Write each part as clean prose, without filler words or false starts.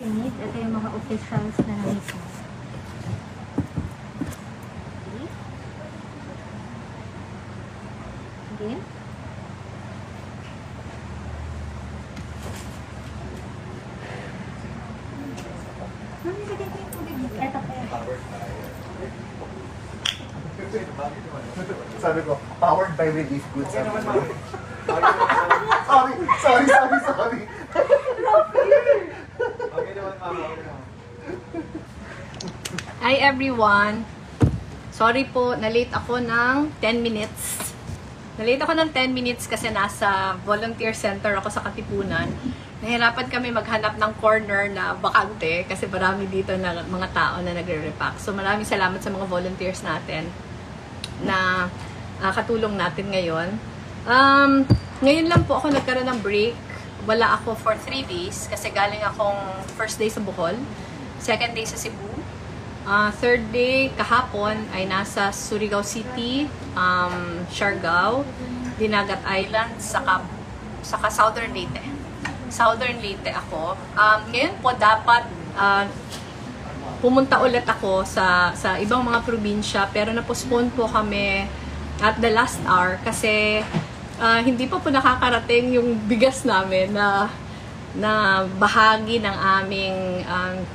Ito yung mga officials na nandito. Okay. Mami, lagay ko yung tubig dito. Ito pa yan. Sabi ko, powered by Relief Goods. Sorry. Hi everyone! Sorry po, na-late ako ng 10 minutes. Na-late ako ng 10 minutes kasi nasa volunteer center ako sa Katipunan. Nahirapan kami maghanap ng corner na bakante kasi marami dito na mga tao na nagre-repack. So maraming salamat sa mga volunteers natin na katulong natin ngayon. Ngayon lang po ako nagkaroon ng break. Wala ako for 3 days kasi galing akong first day sa Bohol, second day sa Cebu, third day kahapon ay nasa Surigao City, Siargao, Dinagat Island, saka Southern Leyte. Southern Leyte ako. Ngayon po dapat pumunta ulit ako sa ibang mga probinsya pero na-postpone po kami at the last hour kasi hindi pa po nakakarating yung bigas namin na bahagi ng aming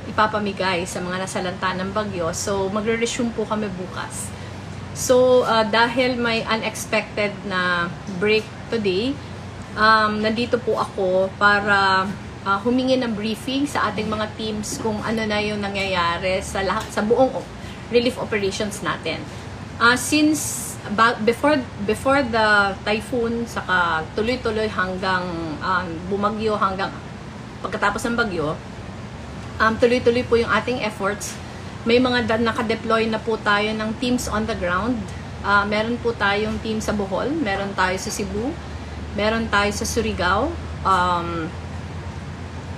ipapamigay sa mga nasalanta ng bagyo. So, magre-resume po kami bukas. So, dahil may unexpected na break today, nandito po ako para humingi ng briefing sa ating mga teams kung ano na yung nangyayari sa buong relief operations natin. Since before the typhoon, saka tuloy-tuloy hanggang bumagyo, hanggang pagkatapos ng bagyo, tuloy-tuloy po yung ating efforts. May mga naka-deploy na po tayo ng teams on the ground. Meron po tayong team sa Bohol, meron tayo sa Cebu, meron tayo sa Surigao.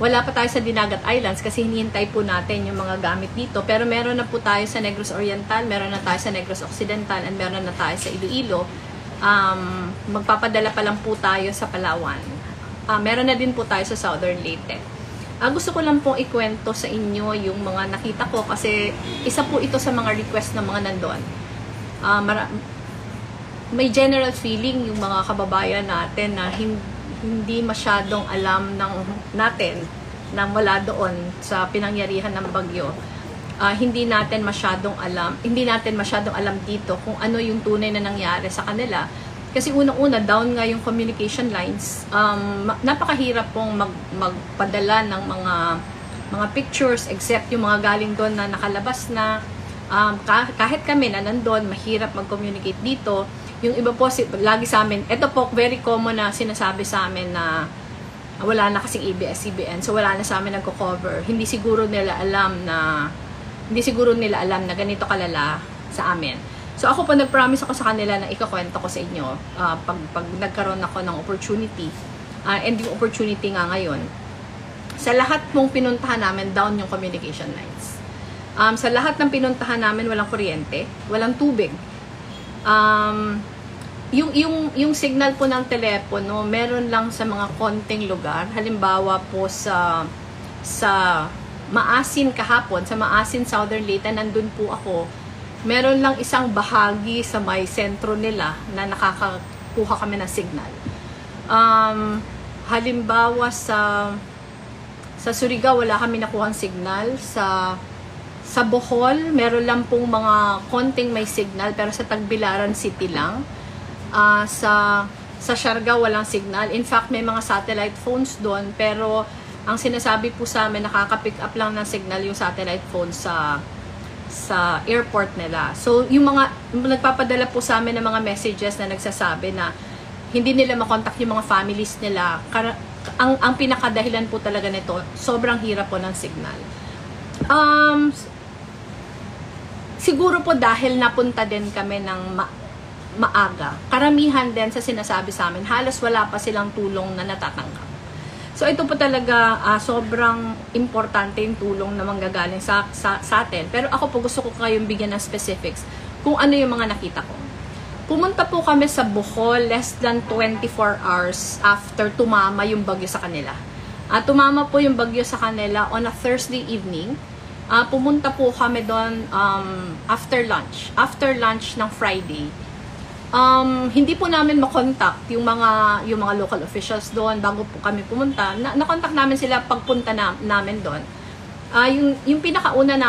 Wala pa tayo sa Dinagat Islands kasi hinihintay po natin yung mga gamit dito. Pero meron na po tayo sa Negros Oriental, meron na tayo sa Negros Occidental, and meron na tayo sa Iloilo. Magpapadala pa lang po tayo sa Palawan. Meron na din po tayo sa Southern Leyte. Gusto ko lang pong ikwento sa inyo yung mga nakita ko kasi isa po ito sa mga request ng mga nandun. May general feeling yung mga kababayan natin na hindi masyadong alam natin na wala doon sa pinangyarihan ng bagyo. Hindi natin masyadong alam dito kung ano yung tunay na nangyari sa kanila. Kasi unang-una, down nga yung communication lines. Napakahirap pong magpadala ng mga pictures except yung mga galing doon na nakalabas na. Kahit kami na nandun, mahirap mag-communicate dito. Yung iba po, lagi sa amin, ito po, very common na sinasabi sa amin na wala na kasing ABS-CBN, so wala na sa amin nagko-cover. Hindi siguro nila alam na ganito kalala sa amin. So ako po, nag-promise ako sa kanila na ikakwento ko sa inyo pag nagkaroon ako ng opportunity. And yung opportunity nga ngayon, sa lahat mong pinuntahan namin, down yung communication lines. Sa lahat ng pinuntahan namin, walang kuryente, walang tubig. Yung signal po ng telepono, meron lang sa mga konting lugar. Halimbawa po sa Maasin kahapon, sa Maasin, Southern Leyte, nandun po ako. Meron lang isang bahagi sa may sentro nila na nakakakuha kami ng signal. Halimbawa sa Surigao, wala kami nakuhang signal. Sa Bohol, meron lang pong mga konting may signal, pero sa Tagbilaran City lang. Sa Siargao, walang signal. In fact, may mga satellite phones doon, pero ang sinasabi po sa amin, nakaka-pick up lang ng signal yung satellite phones sa airport nila. So, yung mga nagpapadala po sa amin ng mga messages na nagsasabi na hindi nila makontak yung mga families nila. Ang pinakadahilan po talaga nito, sobrang hirap po ng signal. Siguro po dahil napunta din kami ng maaga. Karamihan din sa sinasabi sa amin, halos wala pa silang tulong na natatanggap. So ito po talaga sobrang importante yung tulong na manggagaling sa atin. Pero ako po gusto ko kayong bigyan ng specifics kung ano yung mga nakita ko. Pumunta po kami sa Bohol less than 24 hours after tumama yung bagyo sa kanila. Tumama po yung bagyo sa kanila on a Thursday evening. Pumunta po kami doon after lunch. After lunch ng Friday. Hindi po namin makontak yung mga local officials doon bago po kami pumunta. Na-contact namin sila pagpunta namin doon. Yung pinakauna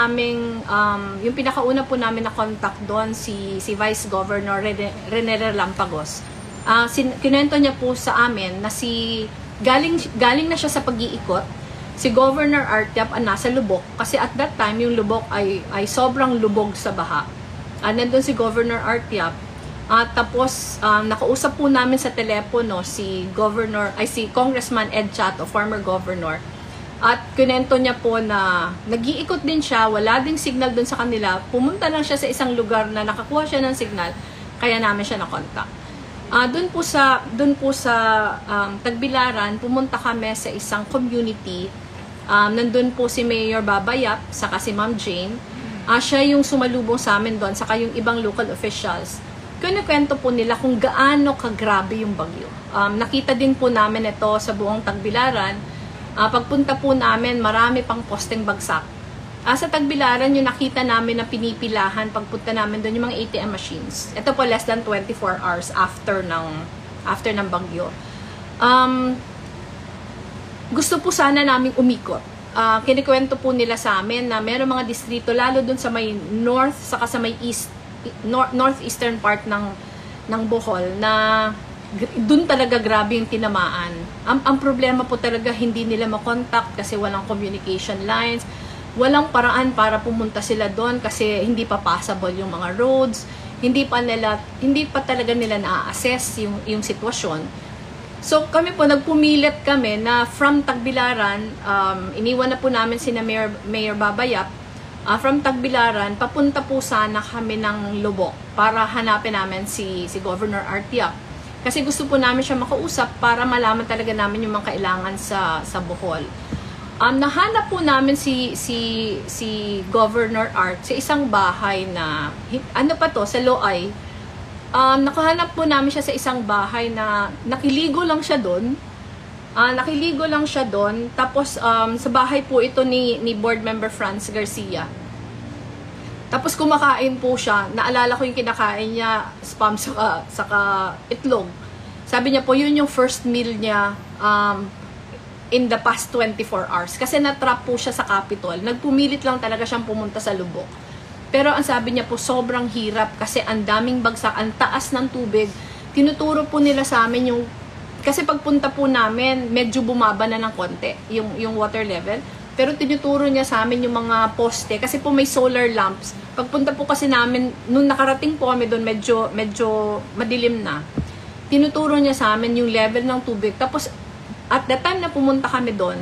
po namin na contact doon si Vice Governor Rene Relampagos. Kinento niya po sa amin na galing na siya sa pag-iikot. Si Governor Artiap nasa Lubok kasi at that time yung Lubok ay sobrang lubog sa baha. Nandun si Governor Artiap. Tapos nakausap po namin sa telepono si Congressman Ed Chato, former governor. At kinento niya po na nag-iikot din siya, wala ding signal dun sa kanila. Pumunta lang siya sa isang lugar na nakakuha siya ng signal, kaya namin siya na-contact. Doon po sa Tagbilaran, pumunta kami sa isang community. Nandun po si Mayor Babayap, saka si Ma'am Jane. Siya yung sumalubong sa amin doon, saka yung ibang local officials. Kinikwento po nila kung gaano kagrabe yung bagyo. Nakita din po namin ito sa buong Tagbilaran. Pagpunta po namin, marami pang posteng bagsak. Sa Tagbilaran, yung nakita namin na pinipilahan, pagpunta namin doon yung mga ATM machines. Ito po less than 24 hours after ng bagyo. Gusto po sana naming umikot. Kinikwento po nila sa amin na meron mga distrito, lalo doon sa may north, saka sa may east, northeastern part ng Bohol, na doon talaga grabe yung tinamaan. Ang problema po talaga, hindi nila makontakt kasi walang communication lines. Walang paraan para pumunta sila doon kasi hindi pa passable yung mga roads. Hindi pa talaga nila na-assess yung sitwasyon. So kami po, nagpumilit kami na from Tagbilaran, iniwan na po namin sina Mayor Babayap. From Tagbilaran, papunta po sana kami ng Lubok para hanapin namin si Governor Artiap. Kasi gusto po namin siya makausap para malaman talaga namin yung mga kailangan sa Bohol. Nahanap po namin si Governor Art sa isang bahay na, sa Loay. Nakahanap po namin siya sa isang bahay na nakiligo lang siya doon. Tapos sa bahay po ito ni Board Member Franz Garcia. Tapos kumakain po siya. Naalala ko yung kinakain niya, spam saka itlog. Sabi niya po, yun yung first meal niya in the past 24 hours. Kasi na-trap po siya sa Capitol. Nagpumilit lang talaga siyang pumunta sa Lubok. Pero ang sabi niya po, sobrang hirap kasi ang daming bagsak, ang taas ng tubig. Tinuturo po nila sa amin yung, kasi pagpunta po namin, medyo bumaba na ng konti yung water level. Pero tinuturo niya sa amin yung mga poste, kasi po may solar lamps. Pagpunta po kasi namin, nung nakarating po kami doon, medyo madilim na. Tinuturo niya sa amin yung level ng tubig. Tapos, at the time na pumunta kami doon,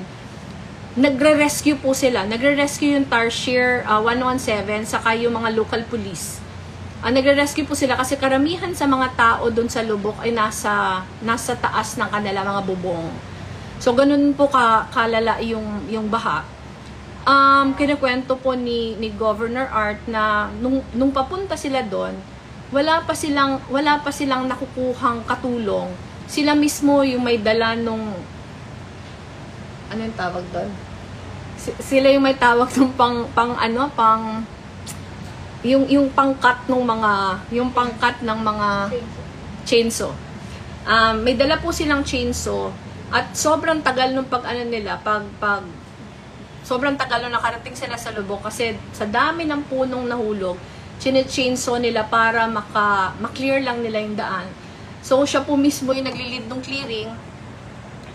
nagre-rescue po sila. Nagre-rescue yung Tarsier 117, saka yung mga local police. Nagre-rescue po sila kasi karamihan sa mga tao doon sa Lubok ay nasa taas ng kanila mga bubong. So, ganun po kalala yung baha. Kinikwento po ni Governor Art na nung papunta sila doon, wala pa silang nakukuhang katulong. Sila mismo yung may dala nung, ano yung tawag doon? Sila yung may tawag nung yung pangkat ng mga chainsaw. May dala po silang chainsaw at sobrang tagal nung sobrang tagal nung nakarating sila sa Lubok kasi sa dami ng punong nahulog, chainsaw nila para ma-clear lang nila yung daan. So siya po mismo yung naglilid ng clearing.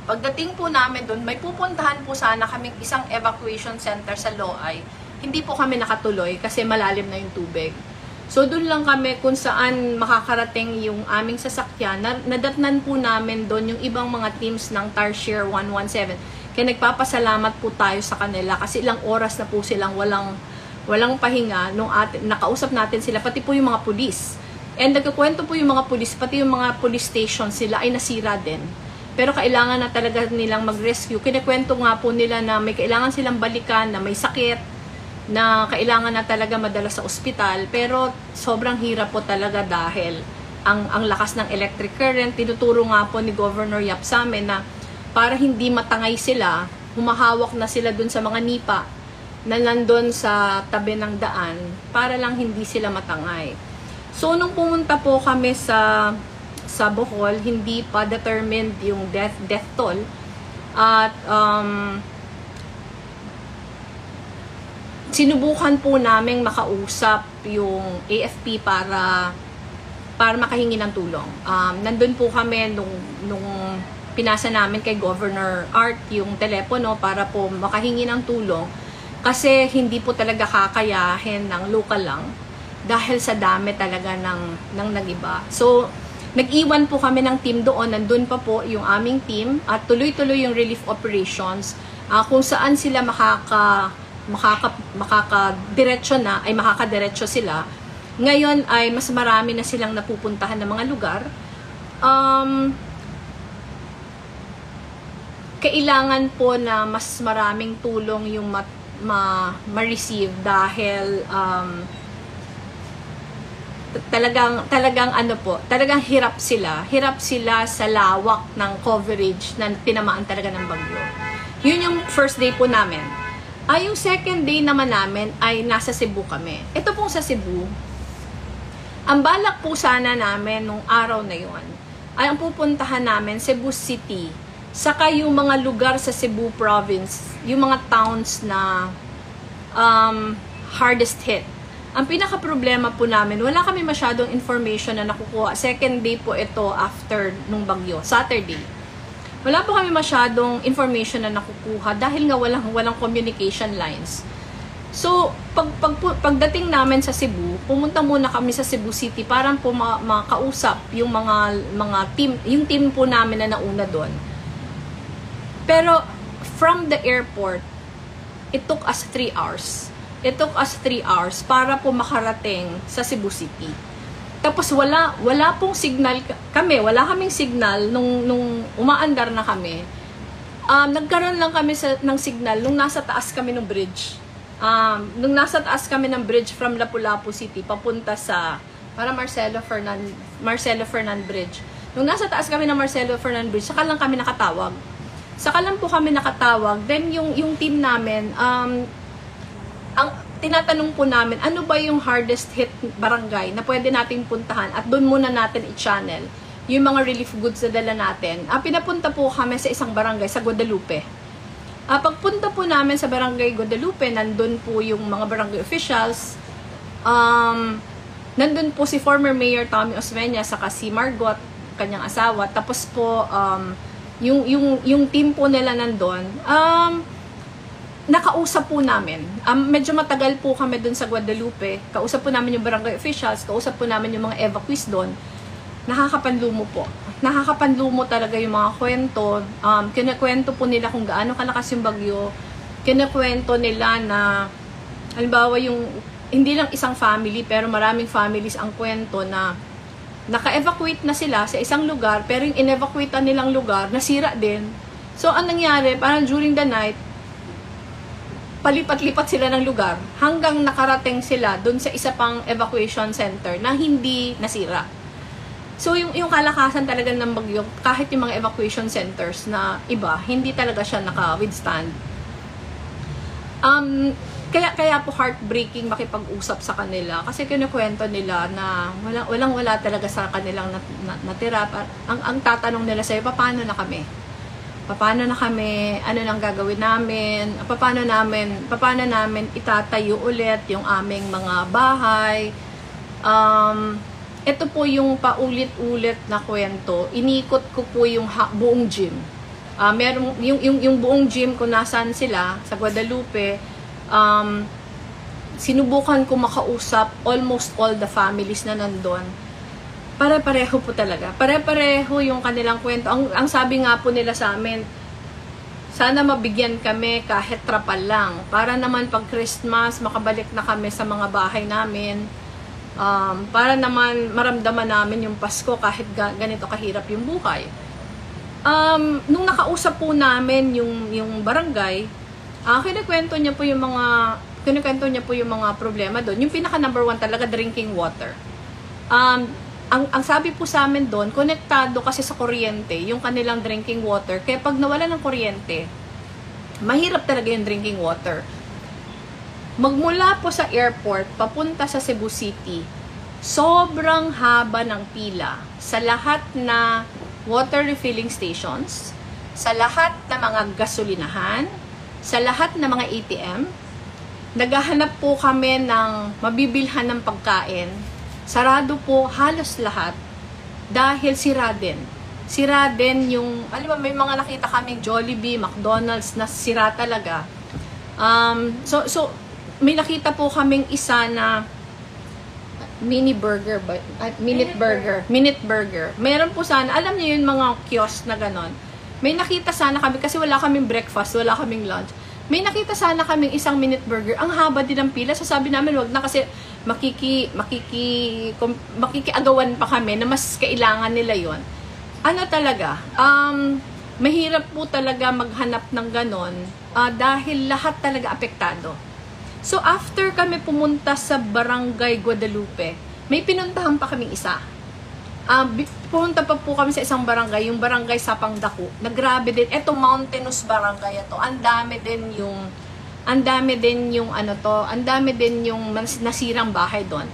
Pagdating po namin doon, may pupuntahan po sana kaming isang evacuation center sa Loay. Hindi po kami nakatuloy kasi malalim na yung tubig. So doon lang kami kung saan makakarating yung aming sasakyan. Nadatnan po namin doon yung ibang mga teams ng Tarsier 117. Kaya nagpapasalamat po tayo sa kanila kasi ilang oras na po silang walang pahinga nung nakausap natin sila, pati po yung mga pulis. And nagkukwento po yung mga pulis, pati yung mga police stations sila ay nasira din. Pero kailangan na talaga nilang mag-rescue. Kinikwento nga po nila na may kailangan silang balikan, na may sakit, na kailangan na talaga madala sa ospital. Pero sobrang hirap po talaga dahil ang lakas ng electric current. Tinuturo nga po ni Governor Yap sa amin na para hindi matangay sila, humahawak na sila dun sa mga nipa na nandun sa tabi ng daan para lang hindi sila matangay. So, nung pumunta po kami sa Bohol, hindi pa determined yung death toll. At sinubukan po naming makausap yung AFP para makahingi ng tulong. Nandun po kami nung pinasa namin kay Governor Art yung telepono para po makahingi ng tulong kasi hindi po talaga kakayahin ng local lang dahil sa dami talaga ng nagiba. So, nag-iwan po kami ng team doon. Nandun pa po yung aming team at tuloy-tuloy yung relief operations kung saan sila makakadiretso sila. Ngayon ay mas marami na silang napupuntahan ng mga lugar. Kailangan po na mas maraming tulong yung ma-receive dahil talagang hirap sila sa lawak ng coverage na tinamaan talaga ng bagyo. Yun yung first day po namin. Yung second day naman namin ay nasa Cebu kami. Ito pong sa Cebu, ang balak po sana namin nung araw na yun ay ang pupuntahan namin Cebu City, saka yung mga lugar sa Cebu province, yung mga towns na hardest hit. Ang pinaka-problema po namin, wala kami masyadong information na nakukuha. Second day po ito after nung bagyo, Saturday. Wala po kami masyadong information na nakukuha dahil nga walang communication lines. So, pagdating namin sa Cebu, pumunta muna kami sa Cebu City para po makausap yung mga team, yung team po namin na nauna doon. Pero from the airport, it took us 3 hours. It took us 3 hours para po makarating sa Cebu City. Tapos wala pong signal kami, wala kaming signal nung umaandar na kami. Nagkaroon lang kami ng signal nung nasa taas kami ng bridge. Nung nasa taas kami ng bridge from Lapu-Lapu City papunta sa Marcelo Fernan Bridge. Nung nasa taas kami ng Marcelo Fernan Bridge, saka lang kami nakatawag. Then yung team namin, ang tinatanong po namin, ano ba yung hardest hit barangay na pwede nating puntahan at doon muna natin i-channel yung mga relief goods na dala natin. Pinapunta po kami sa isang barangay, sa Guadalupe. Pagpunta po namin sa barangay Guadalupe, nandun po yung mga barangay officials. Nandun po si former Mayor Tommy Osmeña, saka si Margot, kanyang asawa. Tapos po, yung team po nila nandun. Nakausap po namin. Medyo matagal po kami dun sa Guadalupe. Kausap po namin yung barangay officials, kausap po namin yung mga evacuees dun. Nakakapanlumo po. Nakakapanlumo talaga yung mga kwento. Kinakwento po nila kung gaano kalakas yung bagyo. Kinakwento nila na, halimbawa yung, hindi lang isang family, pero maraming families ang kwento na naka-evacuate na sila sa isang lugar, pero yung in-evacuatean nilang lugar, nasira din. So, ang nangyari, parang during the night, palipat-lipat sila ng lugar hanggang nakarating sila dun sa isa pang evacuation center na hindi nasira. So, yung kalakasan talaga ng bagyo, kahit yung mga evacuation centers na iba, hindi talaga siya naka-withstand. Kaya po heartbreaking makipag-usap sa kanila kasi kinukwento nila na walang-wala talaga sa kanilang natira. Ang tatanong nila sa'yo, paano na kami? Paano na kami, ano nang gagawin namin, paano namin itatayo ulit yung aming mga bahay. Ito po yung paulit-ulit na kwento. Inikot ko po yung buong gym. Yung buong gym kung nasaan sila, sa Guadalupe, sinubukan ko makausap almost all the families na nandun. Pare-pareho po talaga. Pare-pareho yung kanilang kwento. Ang sabi nga po nila sa amin, sana mabigyan kami kahit trapal lang. Para naman pag Christmas, makabalik na kami sa mga bahay namin. Para naman maramdaman namin yung Pasko kahit ganito kahirap yung buhay. Nung nakausap po namin yung barangay, kinikwento niya po yung mga problema doon. Yung pinaka number 1 talaga, drinking water. Ang sabi po sa amin doon, konektado kasi sa kuryente yung kanilang drinking water. Kaya pag nawala ng kuryente, mahirap talaga yung drinking water. Magmula po sa airport, papunta sa Cebu City, sobrang haba ng pila sa lahat na water refilling stations, sa lahat na mga gasolinahan, sa lahat na mga ATM. Naghahanap po kami ng mabibilhan ng pagkain. Sarado po halos lahat dahil sira din. Sira din yung, alam mo, may mga nakita kaming Jollibee, McDonald's na sira talaga. So may nakita po kaming isa na minute burger. Meron po sana, alam niyo yun, mga kiosk na ganon. May nakita sana kami, kasi wala kaming breakfast, wala kaming lunch. May nakita sana kaming isang minute burger. Ang haba din ng pila. So sabi namin, wag na, kasi makikiagawan pa kami na mas kailangan nila yon. Ano talaga? Mahirap po talaga maghanap ng ganon dahil lahat talaga apektado. So after kami pumunta sa Barangay Guadalupe, may pinuntahan pa kaming isa. Pumunta pa po kami sa isang barangay, yung Barangay Sapang Dako. Nagrabe din. Eto, mountainous barangay ito. Ang dami din yung nasirang bahay doon.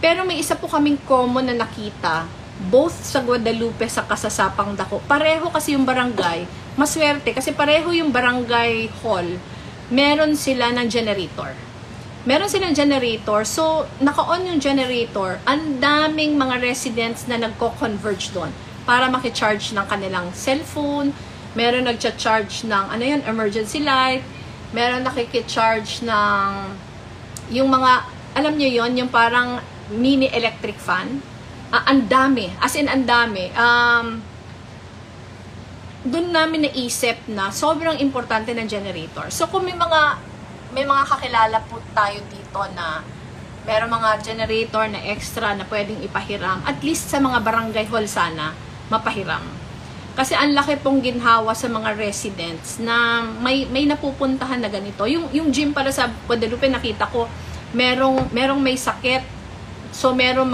Pero may isa po kaming common na nakita, both sa Guadalupe sa Sapang Dako. Pareho kasi yung barangay. Maswerte kasi pareho yung barangay hall. Meron sila ng generator. So, naka-on yung generator, ang daming mga residents na nagko-converge doon para makicharge ng kanilang cellphone, meron nagcha-charge ng, emergency light, meron nakikicharge ng, yung mga, alam nyo yon, yung parang mini electric fan. Ang dami, as in ang dami. Doon namin naisip na sobrang importante ng generator. So, kung may mga kakilala po tayo dito na meron mga generator na extra na pwedeng ipahiram, at least sa mga barangay hall sana, mapahiram. Kasi ang laki pong ginhawa sa mga residents na may napupuntahan na ganito. Yung gym para sa Guadalupe, nakita ko, merong may sakit. So, meron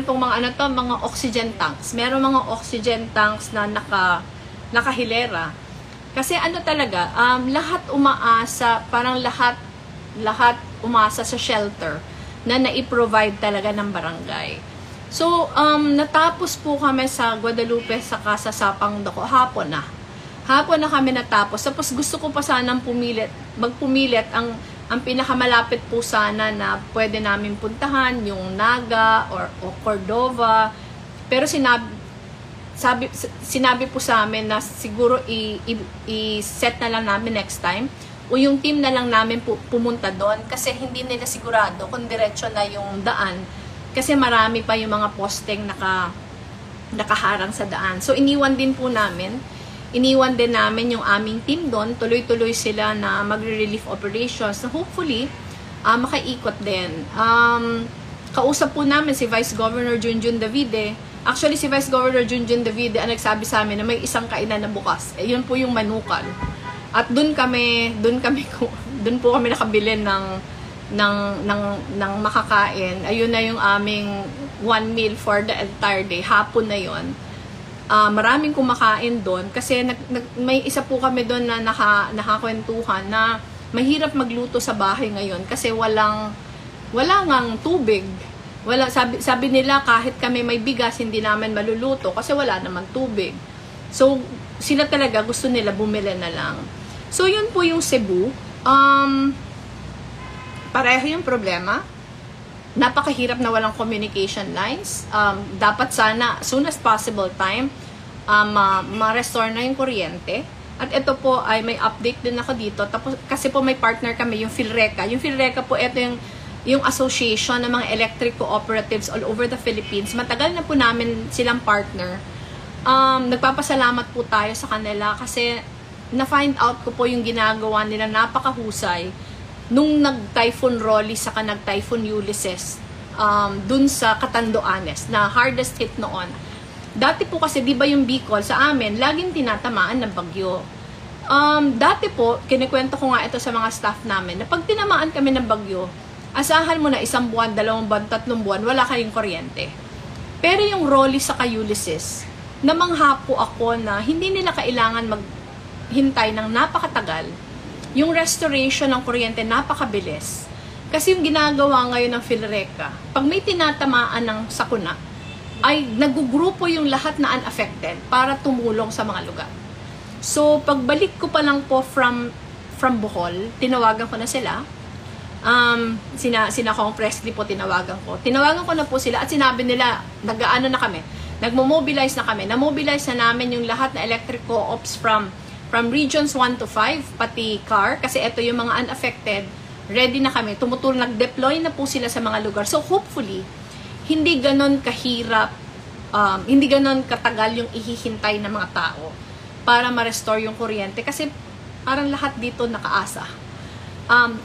pong mga mga oxygen tanks. Meron mga oxygen tanks na nakahilera. Kasi talaga, lahat umaasa, parang lahat umaasa sa shelter na nai-provide talaga ng barangay. So, natapos po kami sa Guadalupe sa Sapang Dako, hapon na kami natapos. Tapos gusto ko pa sanang magpumilit, ang pinakamalapit po sana na pwede namin puntahan, yung Naga or Cordova. Pero sinabi po sa amin na siguro i-set na lang namin next time o yung team na lang namin pumunta doon kasi hindi nila sigurado kung diretso na yung daan kasi marami pa yung mga posting nakaharang sa daan. So iniwan din namin yung aming team doon, tuloy-tuloy sila na magre-relief operations na hopefully makaikot din. Kausap po namin si Vice Governor Junjun Davide. Actually, si Vice Governor Junjun Davide ang nagsabi sa amin na may isang kainan na bukas. Yun po yung Manukan. At doon po kami nakabili ng makakain. Ayun na yung aming one meal for the entire day. Hapon na yun. Maraming kumakain doon kasi may isa po kami doon na nakakwentuhan na mahirap magluto sa bahay ngayon kasi wala ngang tubig. Sabi nila kahit kami may bigas hindi namin maluluto kasi wala naman tubig. So sila talaga gusto nila bumili na lang. So yun po yung Cebu. Pareho yung problema. Napakahirap na walang communication lines. Dapat sana soon as possible time ma-restore na yung kuryente. At ito po ay may update din ako dito. Tapos kasi po may partner kami yung Philreca. Yung Philreca po ito yung association ng mga electric cooperatives all over the Philippines. Matagal na po namin silang partner. Nagpapasalamat po tayo sa kanila kasi na-find out ko po yung ginagawa nila napakahusay nung nag-Typhoon Rolly saka nag-Typhoon Ulysses dun sa Catanduanes na hardest hit noon. Dati po kasi di ba yung Bicol sa amin laging tinatamaan ng bagyo. Dati po, kinikwento ko nga ito sa mga staff namin na pag tinamaan kami ng bagyo, asahan mo na 1 buwan, 2 buwan, 3 buwan, wala kayong kuryente. Pero yung Rolly sa Ulysses, namangha po ako na hindi nila kailangan hintay ng napakatagal, yung restoration ng kuryente napakabilis. Kasi yung ginagawa ngayon ng PhilReca, pag may tinatamaan ng sakuna, ay nagugrupo yung lahat na unaffected para tumulong sa mga lugar. So, pagbalik ko pa lang po from Bohol, tinawagan ko na sila. Sina Kong Presley po tinawagan ko. Tinawagan ko na po sila at sinabi nila, nag-ano na kami, nagmo-mobilize na kami. Na-mobilize na namin yung lahat na electric co-ops from regions 1 to 5, pati CAR, kasi ito yung mga unaffected, ready na kami. Tumutulong, nag-deploy na po sila sa mga lugar. So, hopefully, hindi ganon kahirap, hindi ganon katagal yung ihihintay ng mga tao para ma-restore yung kuryente. Kasi parang lahat dito nakaasa.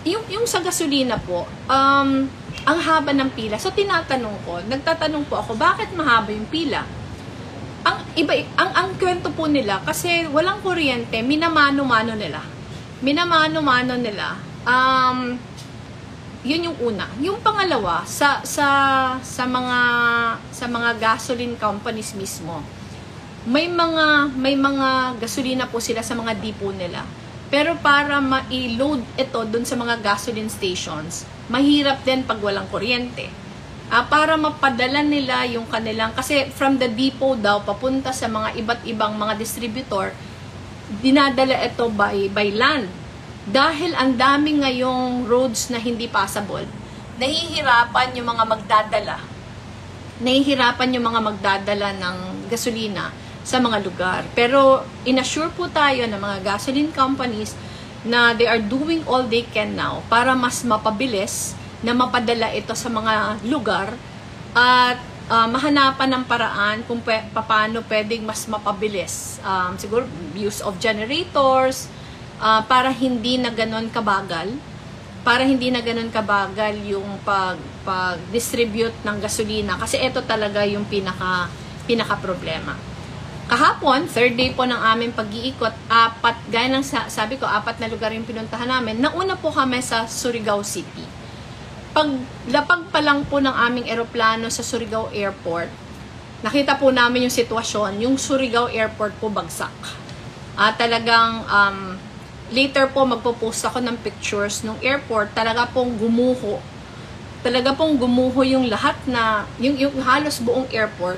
Yung sa gasolina po, ang haba ng pila. So, nagtatanong po ako, bakit mahaba yung pila? Ang kwento po nila, kasi walang kuryente, minamano-mano nila. Yun yung una. Yung pangalawa, sa mga gasoline companies mismo, may mga gasolina po sila sa mga depot nila. Pero para ma-load ito dun sa mga gasoline stations, mahirap din pag walang kuryente. Para mapadala nila yung kanilang, kasi from the depot daw, papunta sa mga iba't ibang mga distributor, dinadala ito by land. Dahil ang dami ngayong roads na hindi passable, nahihirapan yung mga magdadala ng gasolina sa mga lugar. Pero inassure po tayo ng mga gasoline companies na they are doing all they can now para mas mapabilis na mapadala ito sa mga lugar at mahanapan ng paraan kung paano pwedeng mas mapabilis. Siguro use of generators para hindi na ganon kabagal yung pag-distribute ng gasolina, kasi ito talaga yung pinaka problema. Kahapon, third day po ng aming pag-iikot, gaya ng sabi ko, 4 na lugar yung pinuntahan namin. Nauna po kami sa Surigao City. Paglapag pa lang po ng aming eroplano sa Surigao Airport, nakita po namin yung sitwasyon, yung Surigao Airport po bagsak. Talagang, later po magpo-post ako ng pictures ng airport, talaga pong gumuho. Talaga pong gumuho yung lahat na, yung halos buong airport.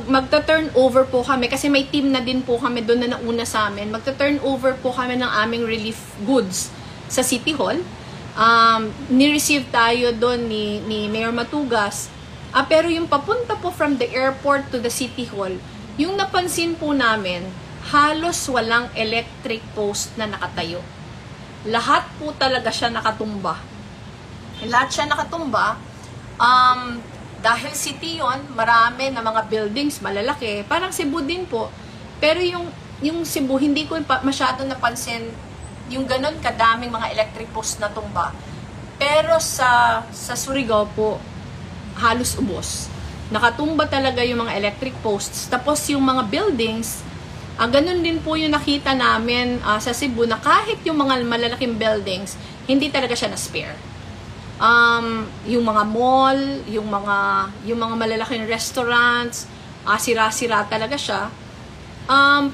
Magta-turn over po kami kasi may team na din po kami doon na nauna sa amin. Magta-turn over po kami ng aming relief goods sa City Hall. Ni-receive tayo doon ni Mayor Matugas. Pero yung papunta po from the airport to the City Hall, yung napansin po namin, halos walang electric post na nakatayo. Lahat po talaga siya nakatumba. Dahil city yon, marami na mga buildings malalaki, parang Cebu din po. Pero yung Cebu, hindi ko masyado napansin yung ganon kadaming mga electric post na tumba. Pero sa Surigao po, halos ubos. Nakatumba talaga yung mga electric posts. Tapos yung mga buildings, ganon din po yung nakita namin sa Cebu, na kahit yung mga malalaking buildings, hindi talaga siya na-spare. Yung mga mall, yung mga malalaking restaurants, sira-sira talaga siya.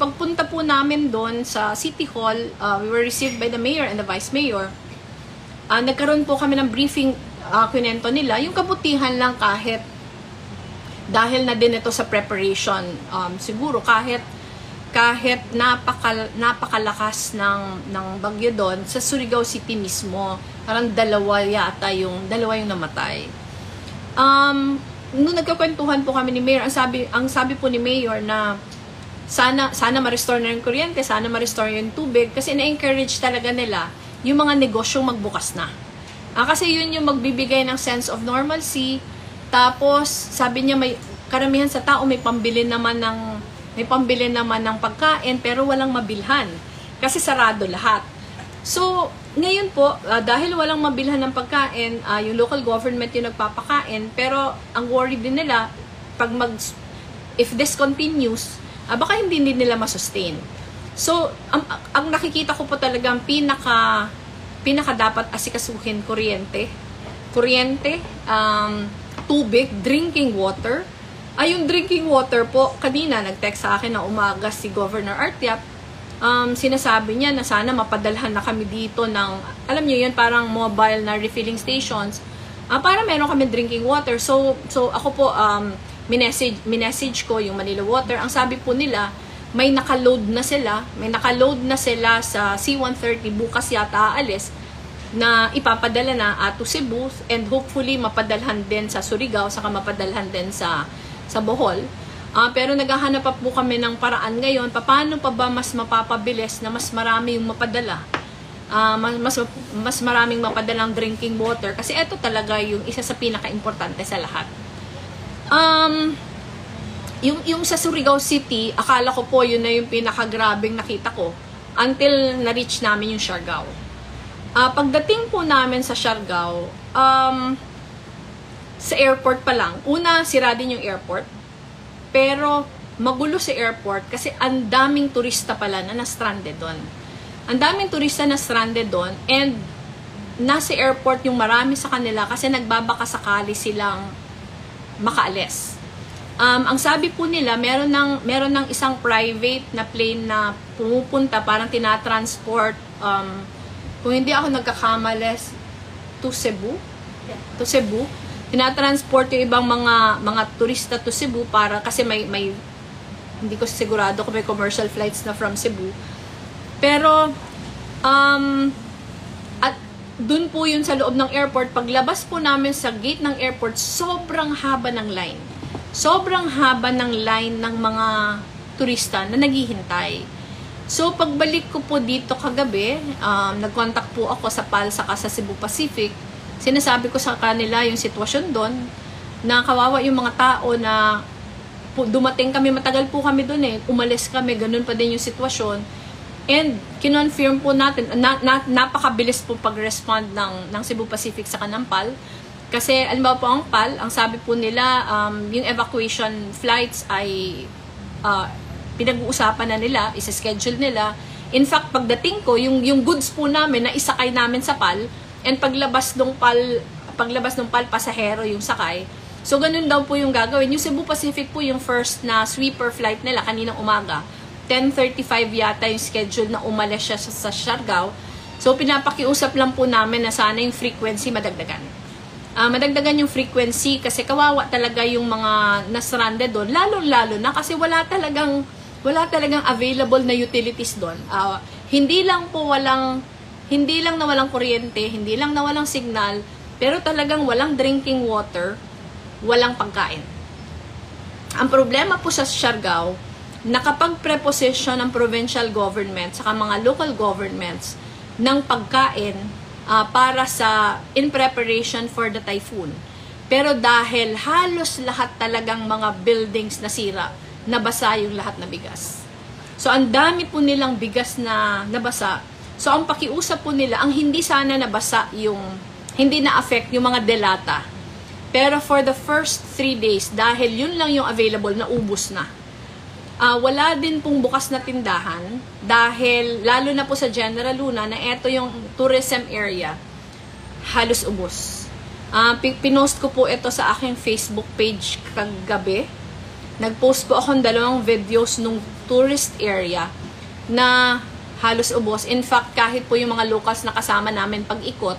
Pagpunta po namin doon sa City Hall, we were received by the mayor and the vice mayor. Nagkaroon po kami ng briefing, kwento nila, yung kabutihan lang kahit dahil na din ito sa preparation, siguro kahit napakalakas ng bagyo doon, sa Surigao City mismo, parang dalawa yung namatay. Nung nagkakwentuhan po kami ni Mayor, ang sabi po ni Mayor na sana ma-restore na yung kuryente, sana ma-restore yung tubig, kasi na-encourage talaga nila yung mga negosyong magbukas na. Kasi yun yung magbibigay ng sense of normalcy. Tapos, sabi niya, may karamihan sa tao may pambili naman ng pagkain, pero walang mabilhan kasi sarado lahat. So, ngayon po, dahil walang mabilhan ng pagkain, yung local government yung nagpapakain, pero ang worry din nila, if this continues, baka hindi nila masustain. So, ang nakikita ko po talagang pinaka dapat asikasuhin, kuryente, tubig, drinking water, Yung drinking water po, kanina nag-text sa akin na umaga si Governor Artiap. Sinasabi niya na sana mapadalhan na kami dito ng, alam niyo yun, parang mobile na refilling stations para meron kami drinking water. So ako po, minessage ko yung Manila Water. Ang sabi po nila, may nakaload na sila sa C-130, bukas yata aalis, na ipapadala na to Cebu, and hopefully mapadalhan din sa Surigao, saka mapadalhan din sa Bohol. Pero naghahanap pa po kami ng paraan ngayon, paano pa ba mas mapapabilis na mas marami yung mapadala, mas maraming mapadalang drinking water, kasi ito talaga yung isa sa pinaka-importante sa lahat. Yung sa Surigao City, akala ko po yun na yung pinakagrabing nakita ko until na-reach namin yung Siargao. Pagdating po namin sa Siargao, sa airport pa lang, una, sira din yung airport, pero magulo sa airport kasi ang daming turista pala na na-stranded doon. Ang daming turista na stranded doon, and nasa airport yung marami sa kanila kasi nagbabaka sakali silang makaalis. Ang sabi po nila, meron ng isang private na plane na pumupunta, parang tinatransport, kung hindi ako nagkakamali, to Cebu. Tinatransport yung ibang mga turista to Cebu para, kasi may hindi ko sigurado kung may commercial flights na from Cebu. Pero at dun po yun sa loob ng airport. Paglabas po namin sa gate ng airport, sobrang haba ng line. Sobrang haba ng line ng mga turista na naghihintay. So pagbalik ko po dito kagabi, nag-contact po ako sa PAL saka sa Cebu Pacific. Sinasabi ko sa kanila yung sitwasyon doon, na kawawa yung mga tao na dumating kami, matagal po kami doon umalis kami, ganun pa din yung sitwasyon. And kinonfirm po natin, napakabilis po pag-respond ng Cebu Pacific sa kanang PAL. Kasi alam po ang PAL, ang sabi po nila, yung evacuation flights ay pinag-uusapan na nila, isa-schedule nila. In fact, pagdating ko, yung goods po namin na isakay namin sa PAL, and paglabas ng PAL pasahero yung sakay. So ganun daw po yung gagawin. Yung Cebu Pacific po yung first na sweeper flight nila kaninang umaga. 10:35 yata yung schedule na umalis siya sa Siargao. So pinapakiusap lang po namin na sana yung frequency madagdagan. Madagdagan yung frequency kasi kawawa talaga yung mga na-stranded doon. Lalo na kasi wala talagang available na utilities doon. Hindi lang na walang kuryente, hindi lang na walang signal, pero talagang walang drinking water, walang pagkain. Ang problema po sa Siargao, nakapag-preposition ng provincial government saka mga local governments ng pagkain para in preparation for the typhoon. Pero dahil halos lahat talagang mga buildings nasira, nabasa yung lahat na bigas. So ang dami po nilang bigas na nabasa. So, ang pakiusap po nila, ang hindi sana nabasa hindi na-affect yung mga delata. Pero for the first 3 days, dahil yun lang yung available, naubos na. Wala din pong bukas na tindahan, dahil lalo na po sa General Luna, na eto yung tourism area, halos ubos. Pinost ko po ito sa aking Facebook page kagabi. Nag-post po akong 2 videos nung tourist area na halos ubos. In fact, kahit po yung mga locals na kasama namin pag-ikot,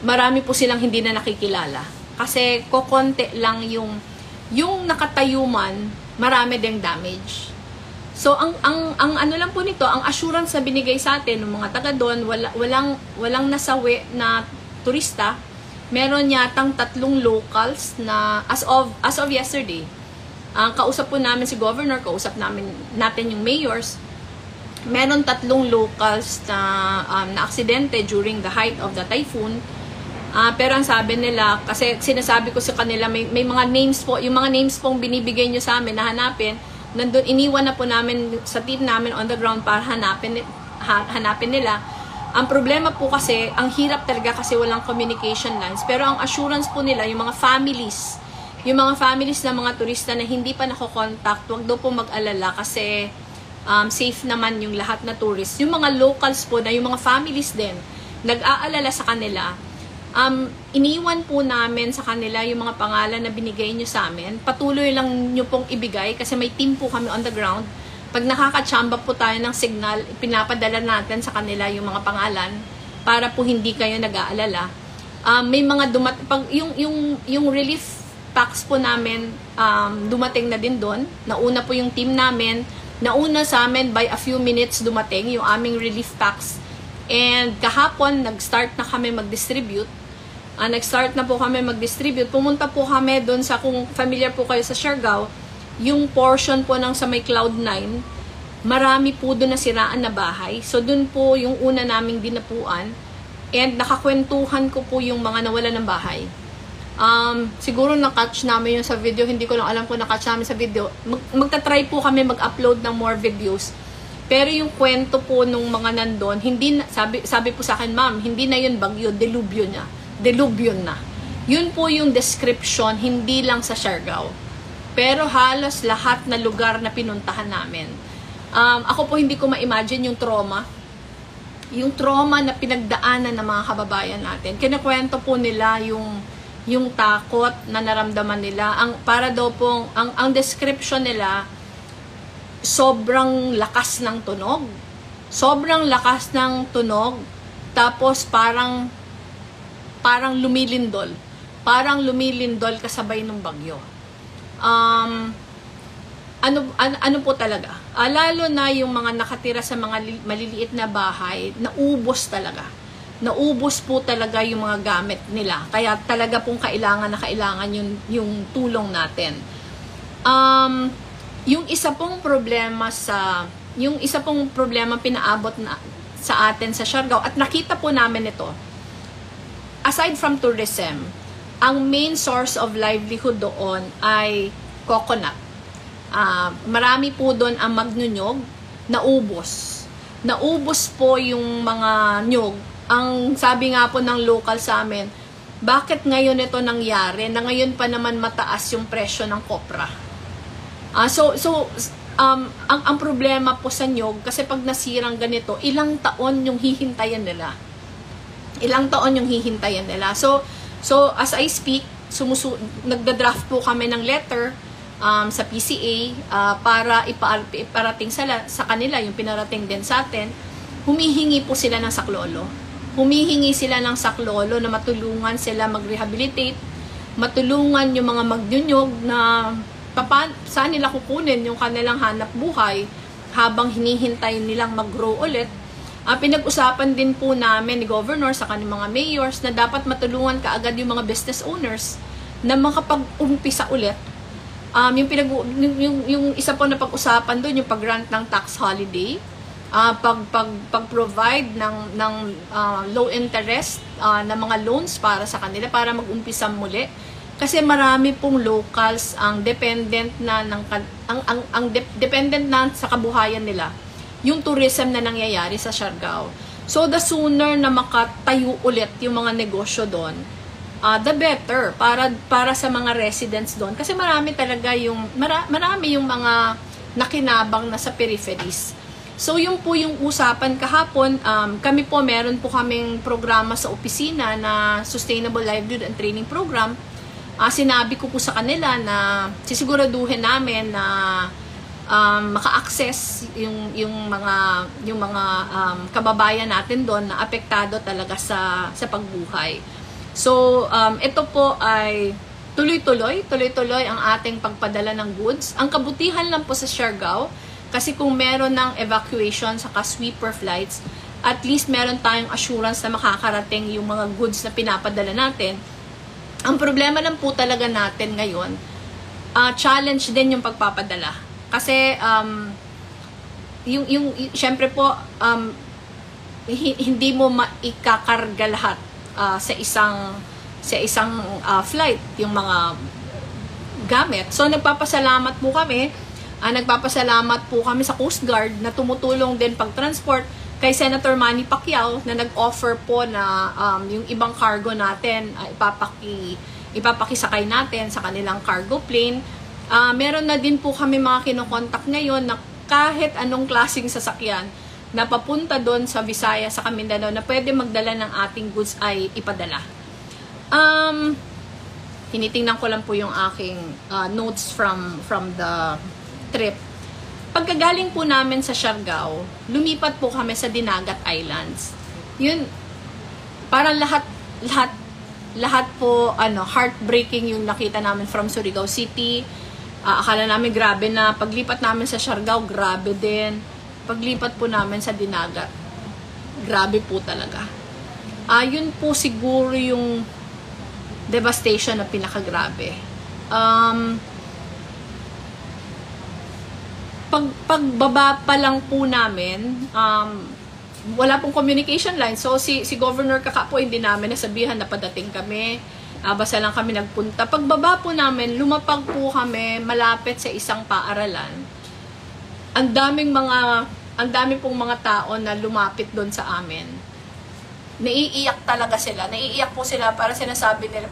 marami po silang hindi na nakikilala. Kasi kokonte lang yung nakatayuman, marami ding damage. So, ang ano lang po nito, ang assurance na binigay sa atin ng mga taga doon, walang nasawi na turista. Meron yatang 3 locals na as of yesterday. Kausap po namin si Governor, kausap natin yung mayors. Meron 3 locals na aksidente during the height of the typhoon. Pero ang sabi nila, kasi sinasabi ko sa kanila, may mga names po, yung mga names pong binibigay nyo sa amin na hanapin, nandun, iniwan na po namin sa team namin on the ground para hanapin nila. Ang problema po kasi, ang hirap talaga kasi walang communication lines. Pero ang assurance po nila, yung mga families na mga turista na hindi pa nakokontakt, wag daw po mag-alala kasi safe naman yung lahat na tourists. Yung mga locals po na yung mga families din, nag-aalala sa kanila, iniwan po namin sa kanila yung mga pangalan na binigay nyo sa amin. Patuloy lang nyo pong ibigay kasi may team po kami on the ground. Pag nakakatsamba po tayo ng signal, pinapadala natin sa kanila yung mga pangalan para po hindi kayo nag-aalala. May mga yung relief packs po namin dumating na din doon. Nauna po yung team namin. Nauna sa amin by a few minutes dumating yung aming relief packs. And kahapon, nag-start na kami mag-distribute. Nag-start na po kami mag-distribute. Pumunta po kami doon sa, kung familiar po kayo sa Siargao, yung portion po ng sa may Cloud9, marami po doon na siraan na bahay. So doon po yung una naming dinapuan. And nakakwentuhan ko po yung mga nawala ng bahay. Siguro na-catch namin yung sa video. Hindi ko lang alam kung na-catch namin sa video. Magta-try po kami mag-upload ng more videos. Pero yung kwento po nung mga nandun, hindi na, sabi po sa akin, ma'am, hindi na yun bagyo, delubyo na. Yun po yung description, hindi lang sa Siargao. Pero halos lahat na lugar na pinuntahan namin. Ako po hindi ko ma-imagine yung trauma. Yung trauma na pinagdaanan ng mga kababayan natin. Kinakwento po nila yung takot na naramdaman nila. Para daw pong, ang description nila, sobrang lakas ng tunog. Sobrang lakas ng tunog. Tapos parang lumilindol. Parang lumilindol kasabay ng bagyo. Ano po talaga? Lalo na yung mga nakatira sa mga maliliit na bahay, naubos talaga. Naubos po talaga yung mga gamit nila. Kaya talaga pong kailangan yung tulong natin. Yung isa pong problema pinaabot na sa atin sa Siargao at nakita po namin ito. Aside from tourism, ang main source of livelihood doon ay coconut. Marami po doon ang magnunyog, naubos. Naubos po yung mga nyog. Ang sabi nga po ng local sa amin, bakit ngayon ito nangyari na ngayon pa naman mataas yung presyo ng kopra? Ang problema po sa nyog, kasi pag nasirang ganito, ilang taon yung hihintayan nila. So as I speak, nagda-draft po kami ng letter sa PCA para iparating sa kanila, yung pinarating din sa atin. Humihingi po sila ng saklolo. Humihingi sila ng saklolo na matulungan sila mag-rehabilitate, matulungan yung mga magnyunyog na saan nila kukunin yung kanilang hanap buhay habang hinihintay nilang mag-grow ulit. Pinag-usapan din po namin ni Governor sa kanyang mga mayors na dapat matulungan kaagad yung mga business owners na makapag-umpisa ulit. Yung isa po na pag-usapan doon, yung pag-grant ng tax holiday, pag-provide ng low interest na mga loans para sa kanila para mag-umpisa muli. Kasi marami pong locals ang dependent na dependent na sa kabuhayan nila yung tourism na nangyayari sa Siargao. So the sooner na makatayo ulit yung mga negosyo doon, the better para sa mga residents doon. Kasi marami yung mga nakinabang na sa peripheries. So yung po yung usapan kahapon, kami po meron po kaming programa sa opisina na Sustainable Livelihood and Training Program. Sinabi ko po sa kanila na sisiguraduhin namin na maka-access yung mga kababayan natin doon na apektado talaga sa pagbuhay. So ito po ay tuloy-tuloy ang ating pagpadala ng goods. Ang kabutihan lang po sa Siargao, kasi kung meron ng evacuation saka sweeper flights, at least meron tayong assurance na makakarating yung mga goods na pinapadala natin. Ang problema lang po talaga natin ngayon, challenge din yung pagpapadala. Kasi syempre po hindi mo maikakarga lahat sa isang flight yung mga gamit. So nagpapasalamat po kami sa Coast Guard na tumutulong din pag-transport kay Senator Manny Pacquiao na nag-offer po na yung ibang cargo natin ipapakisakay natin sa kanilang cargo plane. Meron na din po kami mga kinokontak ngayon na kahit anong klaseng sasakyan na papunta doon sa Visayas, sa Mindanao na pwede magdala ng ating goods ay ipadala. Tinitingnan ko lang po yung aking notes from the trip. Pagkagaling po namin sa Siargao, lumipat po kami sa Dinagat Islands. Yun, parang lahat po heartbreaking yung nakita namin from Surigao City. Akala namin grabe na. Paglipat namin sa Siargao, grabe din. Paglipat po namin sa Dinagat, grabe po talaga. Yun po siguro yung devastation na pinakagrabe. Pagbaba pa lang po namin, wala pong communication line. So, si Governor Kaka po, hindi namin nasabihan na padating kami. Basta lang kami nagpunta. Pagbaba po namin, lumapag po kami malapit sa isang paaralan. Ang dami pong mga tao na lumapit doon sa amin. Naiiyak talaga sila. Naiiyak po sila para sinasabi nila.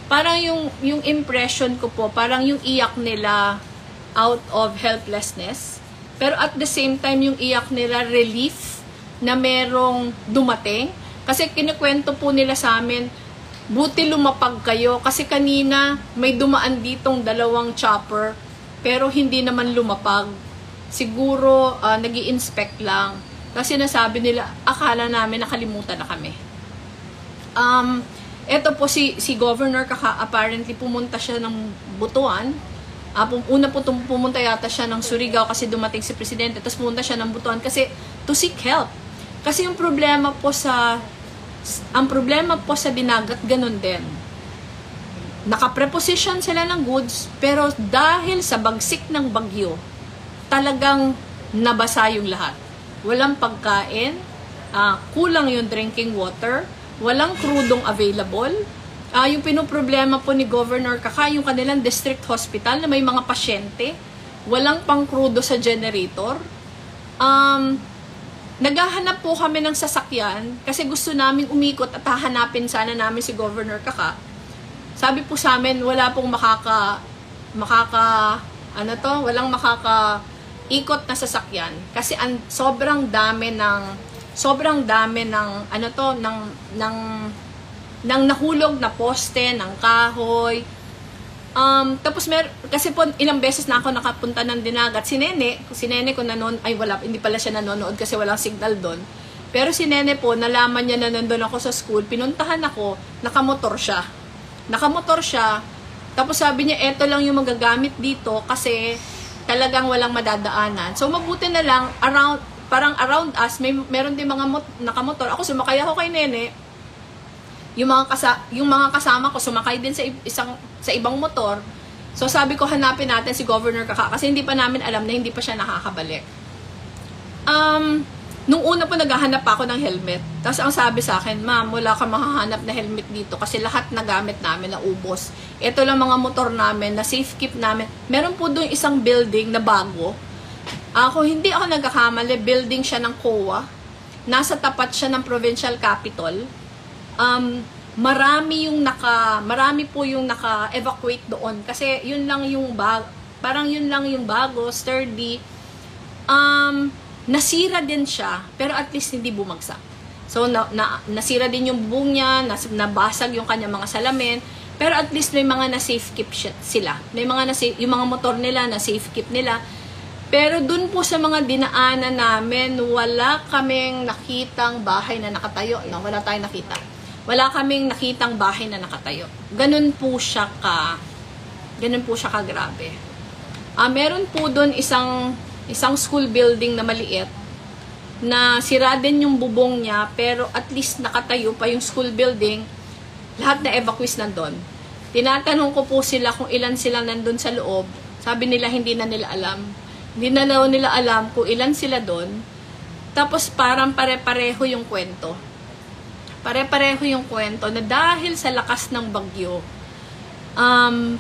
Parang yung impression ko po, parang yung iyak nila out of helplessness. Pero at the same time, yung iyak nila relief na merong dumating. Kasi kinukwento po nila sa amin, buti lumapag kayo. Kasi kanina may dumaan ditong 2 chopper, pero hindi naman lumapag. Siguro nag-i-inspect lang. Kasi nasabi nila, akala namin nakalimutan na kami. Eto po si Governor Kaka, apparently pumunta siya ng Butuan. Una po pumunta yata siya ng Surigao kasi dumating si Presidente. Tapos pumunta siya ng Butuan kasi to seek help. Kasi yung problema po sa Dinagat, ganun din. Nakapreposition sila ng goods, pero dahil sa bagsik ng bagyo, talagang nabasa yung lahat. Walang pagkain, kulang yung drinking water, walang krudong available. Yung pinoproblema po ni Governor Kaka, yung kanilang district hospital na may mga pasyente, walang pangkrudo sa generator. Naghahanap po kami ng sasakyan kasi gusto namin umikot at hahanapin sana namin si Governor Kaka. Sabi po sa amin, wala pong walang makakaikot na sasakyan kasi sobrang dami ng nahulog na poste, ng kahoy. Tapos kasi po ilang beses na ako nakapunta ng Dinagat. Si Nene ko hindi pala siya nanonood kasi walang signal doon. Pero si Nene po, nalaman niya na nandun ako sa school, pinuntahan ako, nakamotor siya. Tapos sabi niya, eto lang yung magagamit dito kasi talagang walang madadaanan. So mabuti na lang, around us, meron din mga nakamotor. Ako sumakay ako kay Nene. Yung mga kasama ko sumakay din sa ibang motor. So sabi ko, hanapin natin si Governor Kaka kasi hindi pa namin alam na hindi pa siya nakakabalik. Nung una po naghahanap ako ng helmet. Tapos ang sabi sa akin, ma'am, wala ka makahanap na helmet dito kasi lahat na gamit namin na ubos. Ito lang mga motor namin na safe keep namin. Meron po doon isang building na bago. Hindi ako nagkakamali, building siya ng COA. Nasa tapat siya ng provincial capital. Marami po yung naka-evacuate doon kasi yun lang yung bago, sturdy. Nasira din siya, pero at least hindi bumagsak. So nasira din yung bubong niya, nabasag yung kanyang mga salamin, pero at least may mga na safe keep sila. May mga yung mga motor nila na safe keep nila. Pero dun po sa mga dinaanan namin, wala kaming nakitang bahay na nakatayo. No, wala tayong nakita. Wala kaming nakitang bahay na nakatayo. Ganun po siya kagrabe. Meron po doon isang school building na maliit na sira din yung bubong niya, pero at least nakatayo pa yung school building. Lahat na evacuees nandun. Tinatanong ko po sila kung ilan sila nandun sa loob. Sabi nila hindi na nila alam. Hindi na daw nila alam kung ilan sila doon. Tapos parang pare-pareho yung kwento. Pare-pareho yung kwento na dahil sa lakas ng bagyo,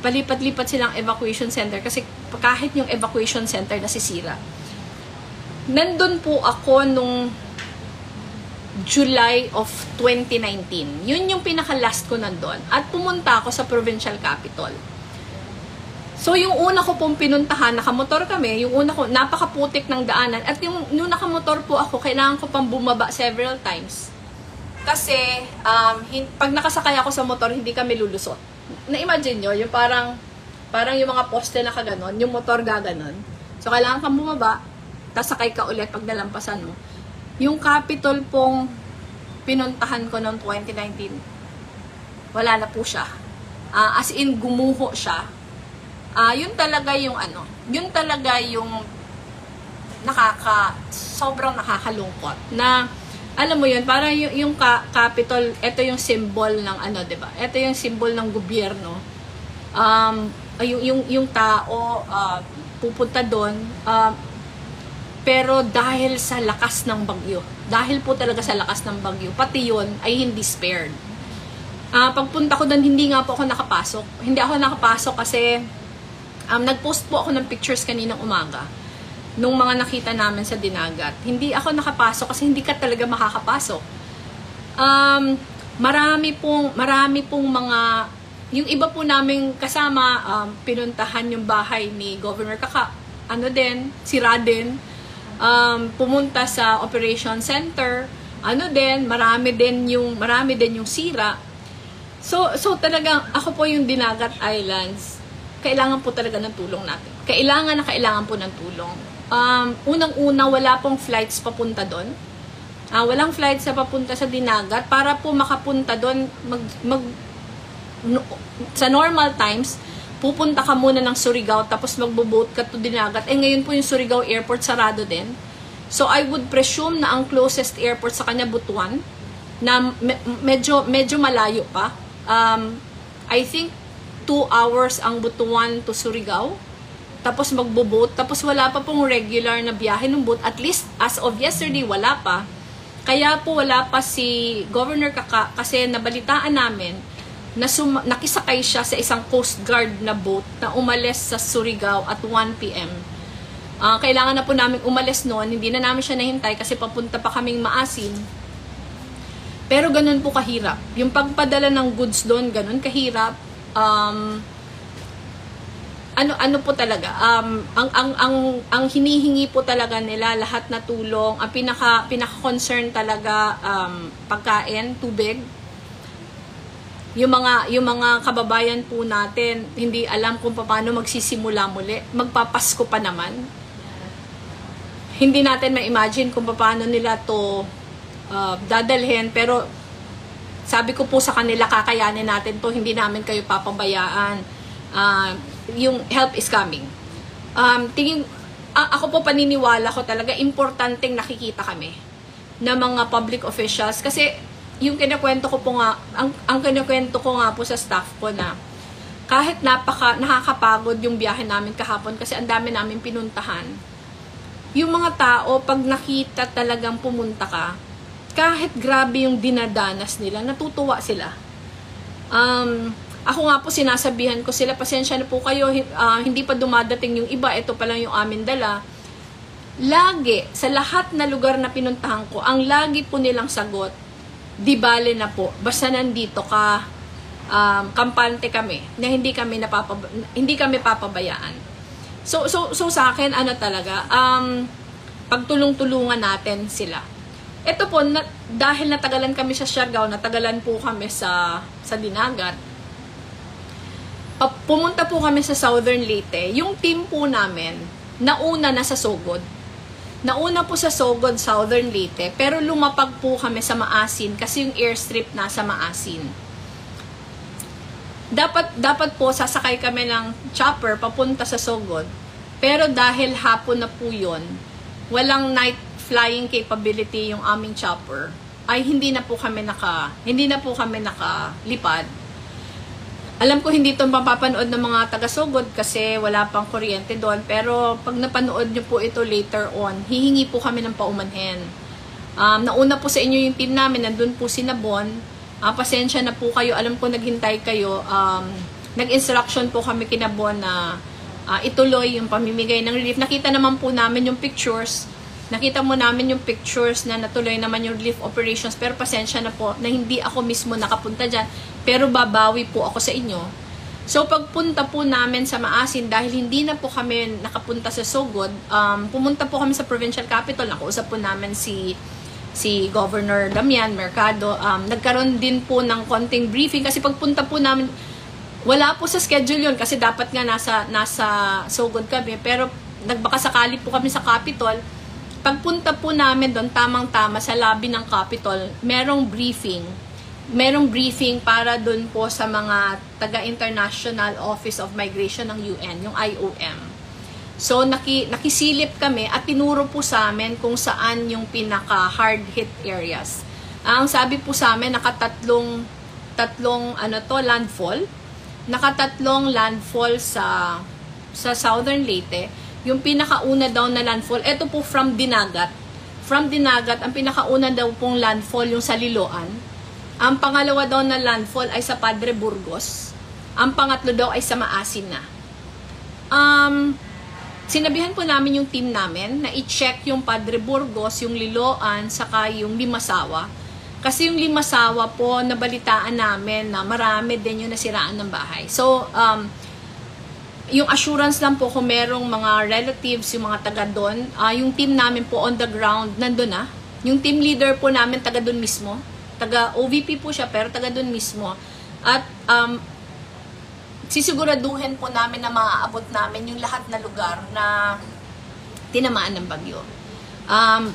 palipat-lipat silang evacuation center kasi kahit yung evacuation center nasisira. Nandun po ako nung July of 2019. Yun yung pinaka-last ko nandun. At pumunta ako sa provincial capital. So yung una ko pong pinuntahan, nakamotor kami, yung una ko, napakaputik ng daanan. At yung nakamotor po ako, kailangan ko pang bumaba several times. Kasi, pag nakasakay ako sa motor, hindi kami lulusot. Na-imagine nyo, yung parang yung mga poste na kaganon, yung motor gaganon. So, kailangan kang bumaba, tapos sakay ka ulit pag nalampasan mo. Yung Capitol pong pinuntahan ko noong 2019, wala na po siya. As in, gumuho siya. Yun talaga yung yun talaga yung sobrang nakakalungkot na, alam mo yun, parang yung Capitol, ito yung symbol ng diba? Ito yung symbol ng gobyerno. Yung tao pupunta doon, pero dahil sa lakas ng bagyo, dahil po talaga sa lakas ng bagyo, pati yun ay hindi spared. Pagpunta ko doon, hindi nga po ako nakapasok. Hindi ako nakapasok kasi nag-post po ako ng pictures kaninang umaga nung mga nakita namin sa Dinagat. Hindi ako nakapasok kasi hindi ka talaga makakapasok. Marami pong mga, yung iba po naming kasama, pinuntahan yung bahay ni Governor Kaka, sira din, pumunta sa Operation Center, marami din yung sira. So talagang ako po yung Dinagat Islands, kailangan po talaga ng tulong natin. Kailangan po ng tulong. Unang-una, wala pong flights papunta doon. Walang flights na papunta sa Dinagat. Para po makapunta doon, sa normal times, pupunta ka muna ng Surigao, tapos magbo-boat ka to Dinagat. Ngayon po yung Surigao Airport sarado din. So, I would presume na ang closest airport sa kanya, Butuan, na medyo malayo pa. I think 2 hours ang Butuan to Surigao. Tapos magbo-boat, tapos wala pa pong regular na biyahe ng boat. At least, as of yesterday, wala pa. Kaya po wala pa si Governor Kaka kasi nabalitaan namin na nakisakay siya sa isang Coast Guard na boat na umalis sa Surigao at 1 p.m. Kailangan na po namin umalis noon. Hindi na namin siya nahintay kasi papunta pa kaming Maasin. Pero ganun po kahirap. Yung pagpadala ng goods doon, ganun kahirap. Ano po talaga, ang hinihingi po talaga nila lahat na tulong, ang pinaka-concern talaga, pagkain, tubig. Yung mga kababayan po natin, hindi alam kung paano magsisimula muli, magpapasko pa naman. Hindi natin ma-imagine kung paano nila to dadalhin, pero sabi ko po sa kanila, kakayanin natin to, hindi namin kayo papabayaan. Yung help is coming. Ako po paniniwala ko talaga, importanteng nakikita kami na mga public officials kasi yung kinakwento ko po nga, ang kinakwento ko nga po sa staff ko na kahit nakakapagod yung biyahe namin kahapon kasi ang dami namin pinuntahan. Yung mga tao, pag nakita talagang pumunta ka, kahit grabe yung dinadanas nila, natutuwa sila. Ako nga po sinasabihan ko sila, pasensya na po kayo, hindi pa dumadating yung iba, ito pa lang yung amin dala. Lagi, sa lahat na lugar na pinuntahan ko, ang lagi po nilang sagot, di bale na po, basta nandito ka, kampante kami, na hindi kami papabayaan. So sa akin, talaga, pagtulong-tulungan natin sila. Ito po, dahil natagalan kami sa Siargao, natagalan po kami sa Dinagat, pumunta po kami sa Southern Leyte. Yung team po namin, nauna na sa Sogod. Nauna po sa Sogod, Southern Leyte, pero lumapag po kami sa Maasin kasi yung airstrip nasa Maasin. Dapat po sasakay kami ng chopper papunta sa Sogod, pero dahil hapon na po yun, walang night flying capability yung aming chopper, ay hindi na po kami nakalipad. Alam ko hindi ito mapapanood ng mga taga-Sogod kasi wala pang kuryente doon. Pero pag napanood nyo po ito later on, hihingi po kami ng paumanhin. Nauna po sa inyo yung team namin, nandun po si Nabon. Pasensya na po kayo, alam ko naghintay kayo. Nag-instruction po kami kina Bon na ituloy yung pamimigay ng relief. Nakita naman po namin yung pictures. Nakita mo namin yung pictures na natuloy naman yung relief operations. Pero pasensya na po na hindi ako mismo nakapunta dyan. Pero babawi po ako sa inyo. So pagpunta po namin sa Maasin, dahil hindi na po kami nakapunta sa Sogod, pumunta po kami sa provincial capital. Nakausap po namin si si Governor Damian Mercado. Nagkaroon din po ng konting briefing kasi pagpunta po namin, wala po sa schedule yun kasi dapat nga nasa Sogod kami, pero nagbakasakali po kami sa Capitol. Pagpunta po namin doon, tamang-tama sa lobby ng Capitol, merong briefing para doon po sa mga taga-International Office of Migration ng UN, yung IOM. So, nakisilip kami at tinuro po sa amin kung saan yung pinaka-hard hit areas. Ang sabi po sa amin, nakatatlong landfall. Nakatatlong landfall sa Southern Leyte. Yung pinakauna daw na landfall, eto po from Dinagat. From Dinagat, ang pinakauna daw pong landfall yung sa Liloan. Ang pangalawa daw na landfall ay sa Padre Burgos. Ang pangatlo daw ay sa Maasin na. Sinabihan po namin yung team namin na i-check yung Padre Burgos, yung Liloan, saka yung Limasawa. Kasi yung Limasawa po, nabalitaan namin na marami din yung nasiraan ng bahay. So, yung assurance lang po kung merong mga relatives, yung mga taga doon, yung team namin po on the ground, nandun na. Yung team leader po namin, taga doon mismo. Taga OVP po siya, pero taga doon mismo. At sisiguraduhin po namin na maaabot namin yung lahat na lugar na tinamaan ng bagyo.